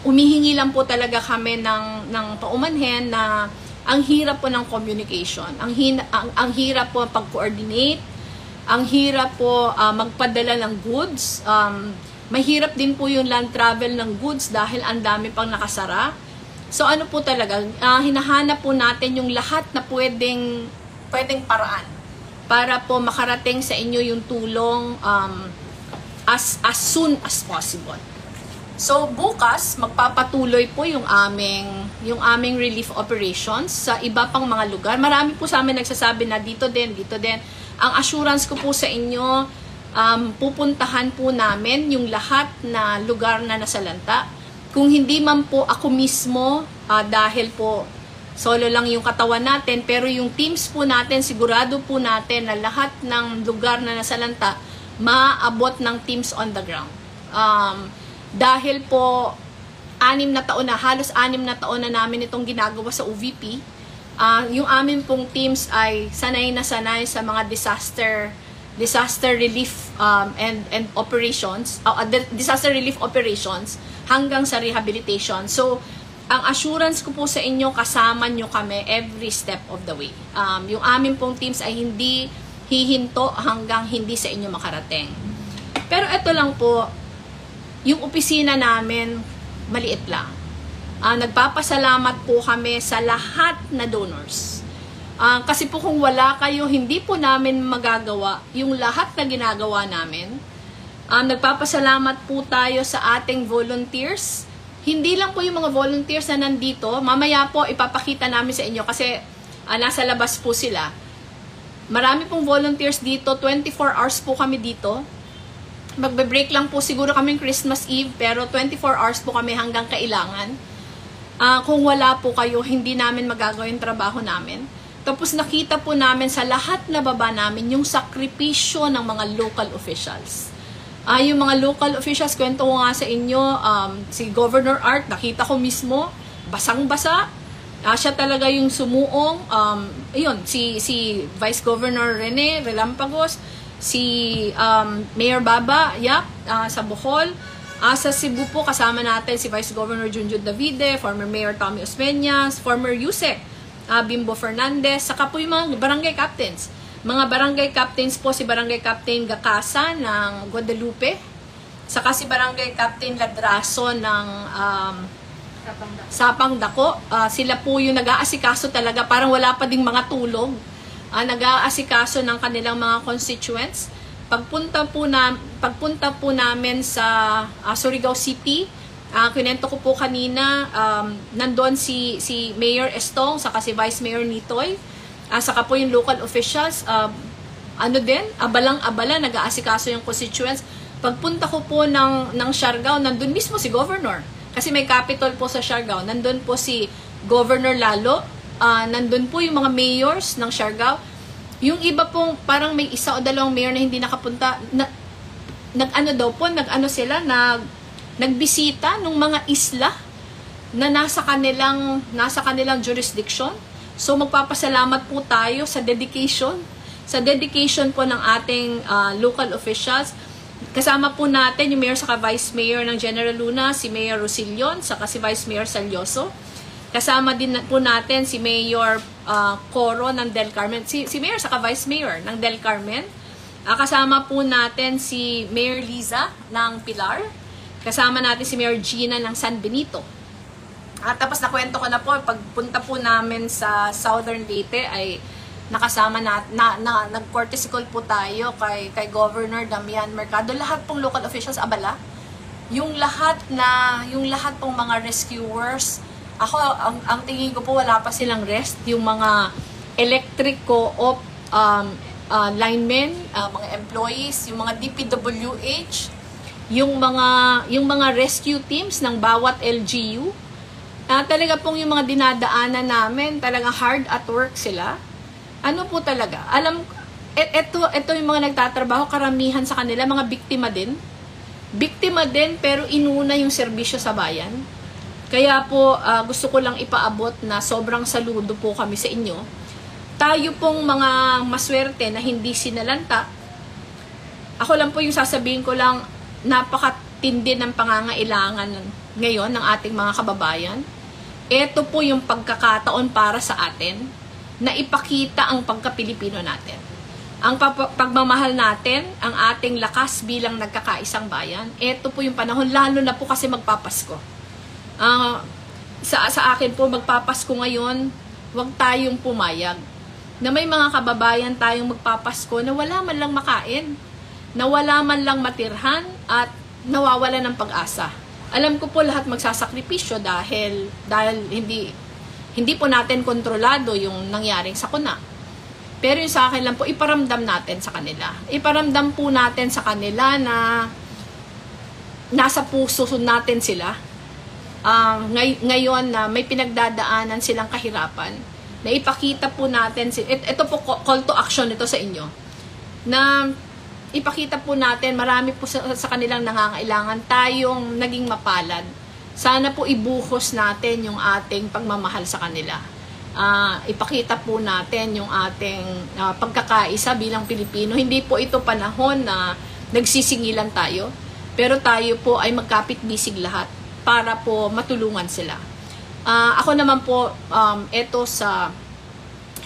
Umihingi lang po talaga kami ng paumanhin na ang hirap po ng communication. Ang hirap po pag-coordinate. Ang hirap po magpadala ng goods. Mahirap din po yung land travel ng goods dahil ang dami pang nakasara. So ano po talaga, hinahanap po natin yung lahat na pwedeng paraan para po makarating sa inyo yung tulong as soon as possible. So bukas magpapatuloy po yung aming relief operations sa iba pang mga lugar. Marami po sa amin nagsasabi na dito din. Ang assurance ko po sa inyo, pupuntahan po namin yung lahat na lugar na nasalanta. Kung hindi man po ako mismo, dahil po solo lang yung katawan natin, pero yung teams po natin, sigurado po natin na lahat ng lugar na nasalanta, maaabot ng teams on the ground. Dahil po, halos 6 na taon na namin itong ginagawa sa OVP, yung amin pong teams ay sanay na sanay sa mga disaster relief and operations, disaster relief operations hanggang sa rehabilitation. So, ang assurance ko po sa inyo, kasama nyo kami every step of the way. Yung amin pong teams ay hindi hihinto hanggang hindi sa inyo makarating. Pero ito lang po, yung opisina namin, maliit lang. Nagpapasalamat po kami sa lahat na donors. Kasi po kung wala kayo, hindi po namin magagawa yung lahat na ginagawa namin. Nagpapasalamat po tayo sa ating volunteers. Hindi lang po yung mga volunteers na nandito. Mamaya po ipapakita namin sa inyo kasi nasa labas po sila. Marami pong volunteers dito. 24 hours po kami dito. Magbe-break lang po siguro kami Christmas Eve, pero 24 hours po kami hanggang kailangan. Kung wala po kayo, hindi namin magagawa yung trabaho namin. Tapos nakita po namin sa lahat na baba namin yung sakripisyo ng mga local officials. Yung mga local officials, kwento ko nga sa inyo, si Governor Art, nakita ko mismo, basang-basa. Siya talaga yung sumuong. Si Vice Governor Rene Relampagos, si Mayor Baba Yap sa Bohol. Sa Cebu po, kasama natin si Vice Governor Junjun Davide, former Mayor Tommy Osmeñas, former Yusek Bimbo Fernandez, saka po yung mga barangay captains. Mga barangay captains po, si Barangay Captain Gakasa ng Guadalupe, saka si Barangay Captain Ladraso ng Sapang Dako. Sila po yung nag-aasikaso talaga, parang wala pa ding mga tulog. Nag-aasikaso ng kanilang mga constituents. Pagpunta po namin sa Surigao City, kinento ko po kanina, nandoon si Mayor Estong, saka si Vice Mayor Nitoy, saka po yung local officials, abalang-abala, nag-aasikaso yung constituents. Pagpunta ko po ng Siargao, nandun mismo si Governor, kasi may capital po sa Siargao, nandun po si Governor Lalo, nandun po yung mga mayors ng Siargao. Yung iba pong parang may 1 o 2 mayor na hindi nakapunta, nagbisita ng mga isla na nasa kanilang jurisdiction. So magpapasalamat po tayo sa dedication po ng ating local officials. Kasama po natin yung Mayor saka Vice Mayor ng General Luna, si Mayor Rosillon, saka si Vice Mayor Salyoso. Kasama din po natin si Mayor Coro ng Del Carmen, si Mayor saka Vice Mayor ng Del Carmen. Kasama po natin si Mayor Liza ng Pilar. Kasama natin si Mayor Gina ng San Benito. Tapos nakwento ko na po, pagpunta po namin sa Southern Leyte ay nakasama nag-courtesy call po tayo kay Governor Damian Mercado. Lahat pong local officials abala. Yung lahat pong mga rescuers, ako ang tingin ko po wala pa silang rest. Yung mga electric co-op linemen, mga employees, yung mga DPWH, yung mga rescue teams ng bawat LGU. Talaga pong yung mga dinadaanan namin, talagang hard at work sila. Ano po talaga? Ito yung mga nagtatrabaho, karamihan sa kanila, mga biktima din. Biktima din, pero inuna yung serbisyo sa bayan. Kaya po, gusto ko lang ipaabot na sobrang saludo po kami sa inyo. Tayo pong mga maswerte na hindi sinalanta. Ako lang po yung sasabihin ko lang, napakatindi ng pangangailangan ngayon ng ating mga kababayan. Ito po yung pagkakataon para sa atin na ipakita ang pagka-Pilipino natin. Ang pagmamahal natin, ang ating lakas bilang nagkakaisang bayan. Ito po yung panahon, lalo na po kasi magpapasko. Sa akin po, magpapasko ngayon, huwag tayong pumayag na may mga kababayan tayong magpapasko na wala man lang makain, na wala man lang matirhan, at nawawala ng pag-asa. Alam ko po lahat magsasakripisyo dahil hindi po natin kontrolado yung nangyaring sakuna. Pero yung sa akin lang po, iparamdam natin sa kanila. Iparamdam po natin sa kanila na nasa puso natin sila. Ngayon na may pinagdadaanan silang kahirapan, na ipakita po natin, ito po call to action ito sa inyo, na ipakita po natin, marami po sa kanilang nangangailangan, tayong naging mapalad. Sana po ibuhos natin yung ating pagmamahal sa kanila. Ipakita po natin yung ating pagkakaisa bilang Pilipino. Hindi po ito panahon na nagsisingilan tayo, pero tayo po ay magkapit-bisig lahat para po matulungan sila. Ako naman po, ito sa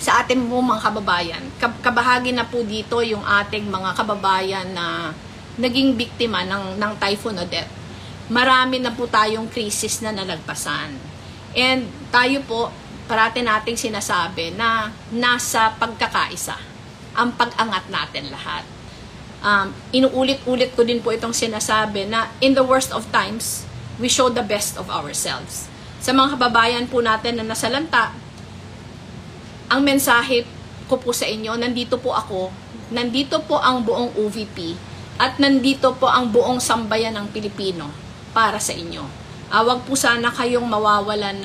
ating mga kababayan. Kabahagi na po dito yung ating mga kababayan na naging biktima ng Typhoon Odette. Marami na po tayong krisis na nalagpasan. And tayo po, parati nating sinasabi na nasa pagkakaisa ang pag-angat natin lahat. Inuulit-ulit ko din po itong sinasabi na in the worst of times, we show the best of ourselves. Sa mga kababayan po natin na nasalanta, ang mensahe ko po sa inyo, nandito po ako, nandito po ang buong OVP, at nandito po ang buong sambayan ng Pilipino para sa inyo. Huwag po sana kayong mawawalan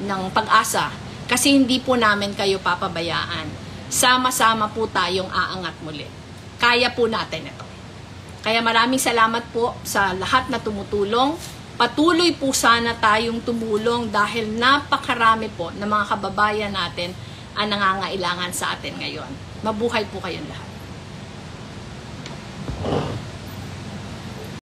ng pag-asa kasi hindi po namin kayo papabayaan. Sama-sama po tayong aangat muli. Kaya po natin ito. Kaya maraming salamat po sa lahat na tumutulong. Patuloy po sana tayong tumulong dahil napakarami po ng mga kababayan natin ang nangangailangan sa atin ngayon. Mabuhay po kayong lahat.